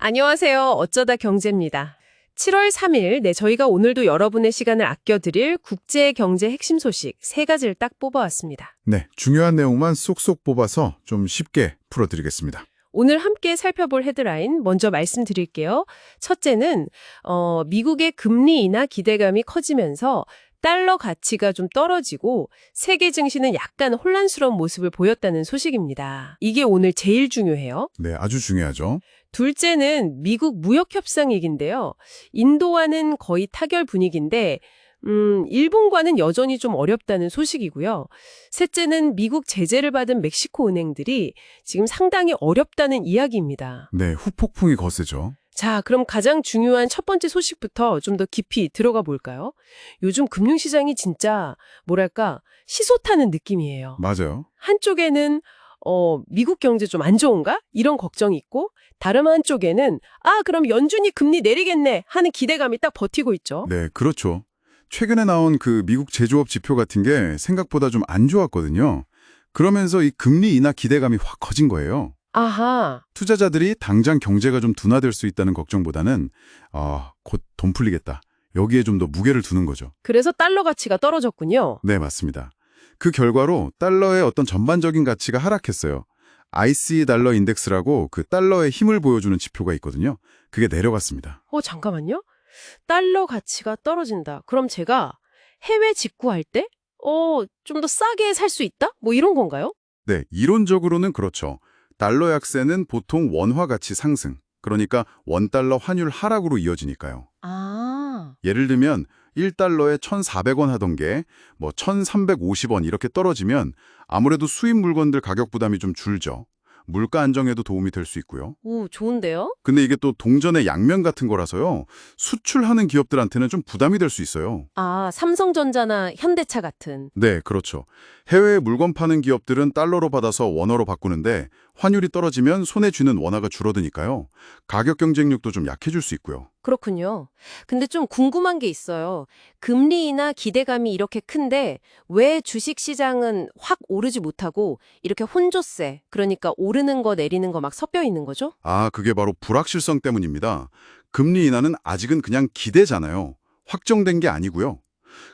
안녕하세요. 어쩌다 경제입니다. 7월 3일, 저희가 오늘도 여러분의 시간을 아껴드릴 국제 경제 핵심 소식 3가지를 딱 뽑아왔습니다. 네, 중요한 내용만 쏙쏙 뽑아서 좀 쉽게 풀어드리겠습니다. 오늘 함께 살펴볼 헤드라인 먼저 말씀드릴게요. 첫째는 미국의 금리 인하 기대감이 커지면서 달러 가치가 좀 떨어지고 세계 증시는 약간 혼란스러운 모습을 보였다는 소식입니다. 이게 오늘 제일 중요해요. 네, 아주 중요하죠. 둘째는 미국 무역 협상 얘기인데요. 인도와는 거의 타결 분위기인데 일본과는 여전히 좀 어렵다는 소식이고요. 셋째는 미국 제재를 받은 멕시코 은행들이 지금 상당히 어렵다는 이야기입니다. 네, 후폭풍이 거세죠. 자, 그럼 가장 중요한 첫 번째 소식부터 좀 더 깊이 들어가 볼까요? 요즘 금융시장이 진짜 뭐랄까 시소 타는 느낌이에요. 맞아요. 한쪽에는 미국 경제 좀 안 좋은가? 이런 걱정이 있고 다른 한쪽에는 그럼 연준이 금리 내리겠네 하는 기대감이 딱 버티고 있죠. 네, 그렇죠. 최근에 나온 그 미국 제조업 지표 같은 게 생각보다 좀 안 좋았거든요. 그러면서 이 금리 인하 기대감이 확 커진 거예요. 아하. 투자자들이 당장 경제가 좀 둔화될 수 있다는 걱정보다는 곧 돈 풀리겠다. 여기에 좀 더 무게를 두는 거죠. 그래서 달러 가치가 떨어졌군요. 네, 맞습니다. 그 결과로 달러의 어떤 전반적인 가치가 하락했어요. IC 달러 인덱스라고 그 달러의 힘을 보여주는 지표가 있거든요. 그게 내려갔습니다. 잠깐만요. 달러 가치가 떨어진다. 그럼 제가 해외 직구할 때 좀 더 싸게 살 수 있다? 뭐 이런 건가요? 네, 이론적으로는 그렇죠. 달러 약세는 보통 원화 가치 상승, 그러니까 원달러 환율 하락으로 이어지니까요. 아. 예를 들면 1달러에 1,400원 하던 게 1,350원 이렇게 떨어지면 아무래도 수입 물건들 가격 부담이 좀 줄죠. 물가 안정에도 도움이 될 수 있고요. 오, 좋은데요? 근데 이게 또 동전의 양면 같은 거라서요. 수출하는 기업들한테는 좀 부담이 될 수 있어요. 삼성전자나 현대차 같은. 네, 그렇죠. 해외에 물건 파는 기업들은 달러로 받아서 원화로 바꾸는데 환율이 떨어지면 손에 쥐는 원화가 줄어드니까요. 가격 경쟁력도 좀 약해질 수 있고요. 그렇군요. 근데 좀 궁금한 게 있어요. 금리 인하 기대감이 이렇게 큰데 왜 주식 시장은 확 오르지 못하고 이렇게 혼조세, 그러니까 오르는 거 내리는 거 막 섞여 있는 거죠? 그게 바로 불확실성 때문입니다. 금리 인하는 아직은 그냥 기대잖아요. 확정된 게 아니고요.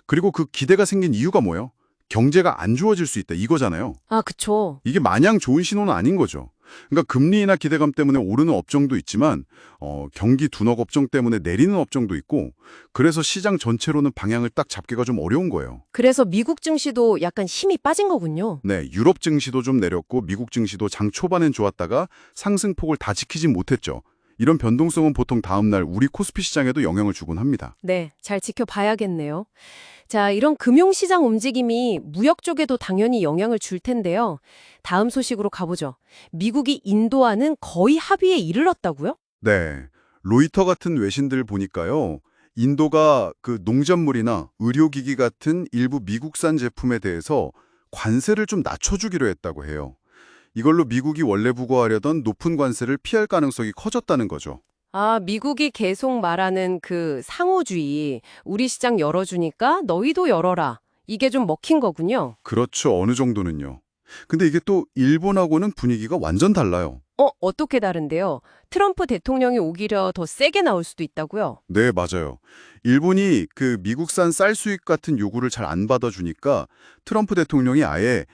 그리고 그 기대가 생긴 이유가 뭐예요? 경제가 안 좋아질 수 있다 이거잖아요. 그쵸. 이게 마냥 좋은 신호는 아닌 거죠. 그러니까 금리 인하 기대감 때문에 오르는 업종도 있지만 경기 둔화 걱정 때문에 내리는 업종도 있고 그래서 시장 전체로는 방향을 딱 잡기가 좀 어려운 거예요. 그래서 미국 증시도 약간 힘이 빠진 거군요. 네, 유럽 증시도 좀 내렸고 미국 증시도 장 초반엔 좋았다가 상승폭을 다 지키진 못했죠. 이런 변동성은 보통 다음 날 우리 코스피 시장에도 영향을 주곤 합니다. 네, 잘 지켜봐야겠네요. 자, 이런 금융시장 움직임이 무역 쪽에도 당연히 영향을 줄 텐데요. 다음 소식으로 가보죠. 미국이 인도와는 거의 합의에 이르렀다고요? 네, 로이터 같은 외신들 보니까요. 인도가 그 농작물이나 의료기기 같은 일부 미국산 제품에 대해서 관세를 좀 낮춰주기로 했다고 해요. 이걸로 미국이 원래 부과하려던 높은 관세를 피할 가능성이 커졌다는 거죠. 미국이 계속 말하는 그 상호주의, 우리 시장 열어주니까 너희도 열어라. 이게 좀 먹힌 거군요. 그렇죠, 어느 정도는요. 근데 이게 또 일본하고는 분위기가 완전 달라요. 어떻게 다른데요? 트럼프 대통령이 오히려 더 세게 나올 수도 있다고요? 네, 맞아요. 일본이 그 미국산 쌀 수입 같은 요구를 잘 안 받아주니까 트럼프 대통령이 아예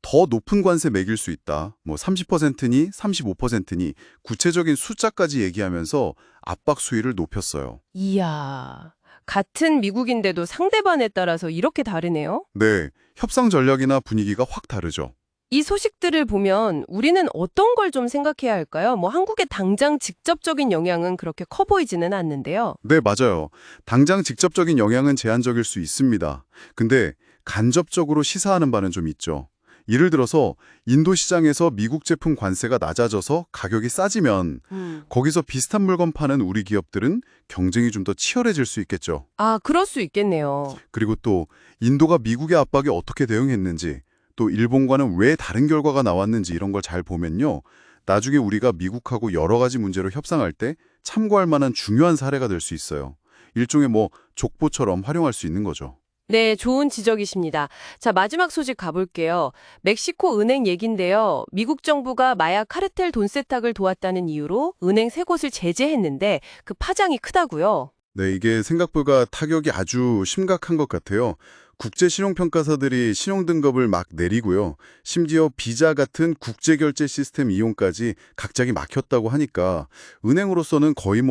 더 높은 관세 매길 수 있다. 30%니 35%니 구체적인 숫자까지 얘기하면서 압박 수위를 높였어요. 이야, 같은 미국인데도 상대방에 따라서 이렇게 다르네요? 네, 협상 전략이나 분위기가 확 다르죠. 이 소식들을 보면 우리는 어떤 걸 좀 생각해야 할까요? 한국의 당장 직접적인 영향은 그렇게 커 보이지는 않는데요. 네, 맞아요. 당장 직접적인 영향은 제한적일 수 있습니다. 근데 간접적으로 시사하는 바는 좀 있죠. 예를 들어서 인도 시장에서 미국 제품 관세가 낮아져서 가격이 싸지면 거기서 비슷한 물건 파는 우리 기업들은 경쟁이 좀 더 치열해질 수 있겠죠. 그럴 수 있겠네요. 그리고 또 인도가 미국의 압박에 어떻게 대응했는지, 또 일본과는 왜 다른 결과가 나왔는지 이런 걸 잘 보면요. 나중에 우리가 미국하고 여러 가지 문제로 협상할 때 참고할 만한 중요한 사례가 될 수 있어요. 일종의 족보처럼 활용할 수 있는 거죠. 네, 좋은 지적이십니다. 자, 마지막 소식 가볼게요. 멕시코 은행 얘긴데요. 미국 정부가 마약 카르텔 돈 세탁을 도왔다는 이유로 은행 세 곳을 제재했는데 그 파장이 크다고요. 네, 이게 생각보다 타격이 아주 심각한 것 같아요. 국제 신용평가사들이 신용 등급을 막 내리고요. 심지어 비자 같은 국제 결제 시스템 이용까지 갑자기 막혔다고 하니까 은행으로서는 거의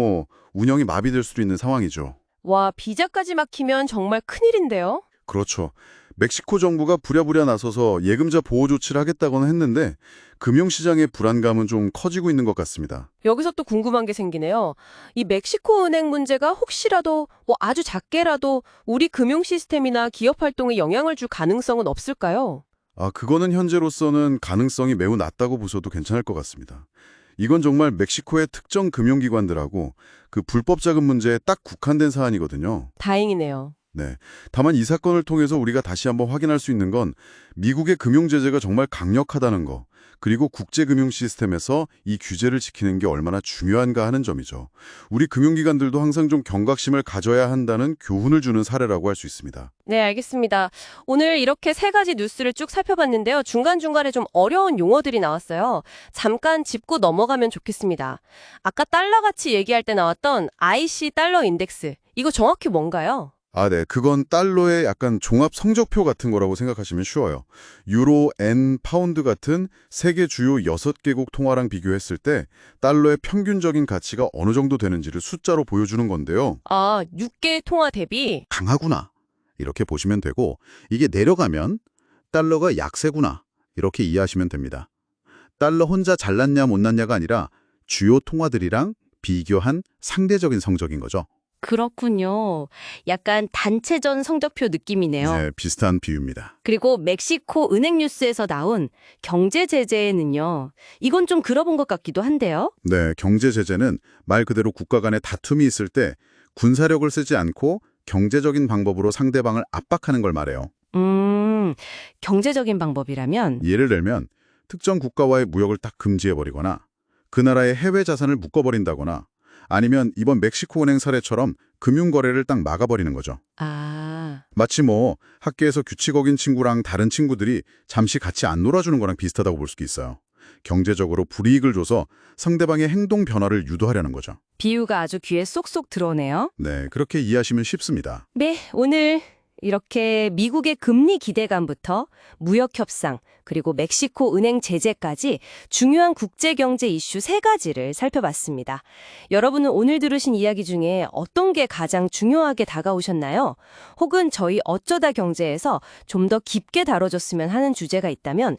운영이 마비될 수도 있는 상황이죠. 와, 비자까지 막히면 정말 큰일인데요. 그렇죠. 멕시코 정부가 부랴부랴 나서서 예금자 보호 조치를 하겠다고는 했는데 금융시장의 불안감은 좀 커지고 있는 것 같습니다. 여기서 또 궁금한 게 생기네요. 이 멕시코 은행 문제가 혹시라도 아주 작게라도 우리 금융 시스템이나 기업 활동에 영향을 줄 가능성은 없을까요? 그거는 현재로서는 가능성이 매우 낮다고 보셔도 괜찮을 것 같습니다. 이건 정말 멕시코의 특정 금융기관들하고 그 불법 자금 문제에 딱 국한된 사안이거든요. 다행이네요. 네. 다만 이 사건을 통해서 우리가 다시 한번 확인할 수 있는 건 미국의 금융 제재가 정말 강력하다는 거, 그리고 국제 금융 시스템에서 이 규제를 지키는 게 얼마나 중요한가 하는 점이죠. 우리 금융기관들도 항상 좀 경각심을 가져야 한다는 교훈을 주는 사례라고 할 수 있습니다. 네, 알겠습니다. 오늘 이렇게 세 가지 뉴스를 쭉 살펴봤는데요. 중간중간에 좀 어려운 용어들이 나왔어요. 잠깐 짚고 넘어가면 좋겠습니다. 아까 달러 가치 얘기할 때 나왔던 IC 달러 인덱스. 이거 정확히 뭔가요? 네. 그건 달러의 약간 종합 성적표 같은 거라고 생각하시면 쉬워요. 유로, 엔, 파운드 같은 세계 주요 6개국 통화랑 비교했을 때 달러의 평균적인 가치가 어느 정도 되는지를 숫자로 보여주는 건데요. 6개 통화 대비? 강하구나. 이렇게 보시면 되고 이게 내려가면 달러가 약세구나. 이렇게 이해하시면 됩니다. 달러 혼자 잘났냐 못났냐가 아니라 주요 통화들이랑 비교한 상대적인 성적인 거죠. 그렇군요. 약간 단체전 성적표 느낌이네요. 네, 비슷한 비유입니다. 그리고 멕시코 은행 뉴스에서 나온 경제 제재는요. 이건 좀 들어본 것 같기도 한데요. 네, 경제 제재는 말 그대로 국가 간의 다툼이 있을 때 군사력을 쓰지 않고 경제적인 방법으로 상대방을 압박하는 걸 말해요. 경제적인 방법이라면 예를 들면 특정 국가와의 무역을 딱 금지해버리거나 그 나라의 해외 자산을 묶어버린다거나 아니면 이번 멕시코 은행 사례처럼 금융거래를 딱 막아버리는 거죠. 마치 학교에서 규칙 어긴 친구랑 다른 친구들이 잠시 같이 안 놀아주는 거랑 비슷하다고 볼 수도 있어요. 경제적으로 불이익을 줘서 상대방의 행동 변화를 유도하려는 거죠. 비유가 아주 귀에 쏙쏙 들어오네요. 네, 그렇게 이해하시면 쉽습니다. 네, 오늘 이렇게 미국의 금리 기대감부터 무역 협상, 그리고 멕시코 은행 제재까지 중요한 국제경제 이슈 세 가지를 살펴봤습니다. 여러분은 오늘 들으신 이야기 중에 어떤 게 가장 중요하게 다가오셨나요? 혹은 저희 어쩌다 경제에서 좀 더 깊게 다뤄줬으면 하는 주제가 있다면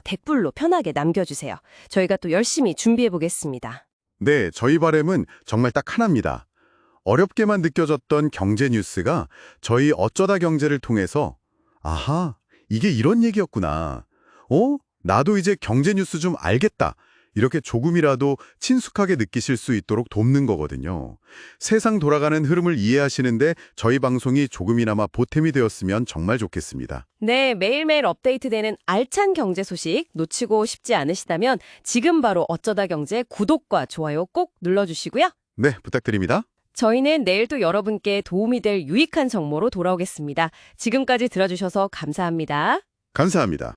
댓글로 편하게 남겨주세요. 저희가 또 열심히 준비해보겠습니다. 네, 저희 바람은 정말 딱 하나입니다. 어렵게만 느껴졌던 경제 뉴스가 저희 어쩌다 경제를 통해서 아하, 이게 이런 얘기였구나. 나도 이제 경제 뉴스 좀 알겠다. 이렇게 조금이라도 친숙하게 느끼실 수 있도록 돕는 거거든요. 세상 돌아가는 흐름을 이해하시는데 저희 방송이 조금이나마 보탬이 되었으면 정말 좋겠습니다. 네, 매일매일 업데이트되는 알찬 경제 소식 놓치고 싶지 않으시다면 지금 바로 어쩌다 경제 구독과 좋아요 꼭 눌러주시고요. 네, 부탁드립니다. 저희는 내일 또 여러분께 도움이 될 유익한 정보로 돌아오겠습니다. 지금까지 들어주셔서 감사합니다. 감사합니다.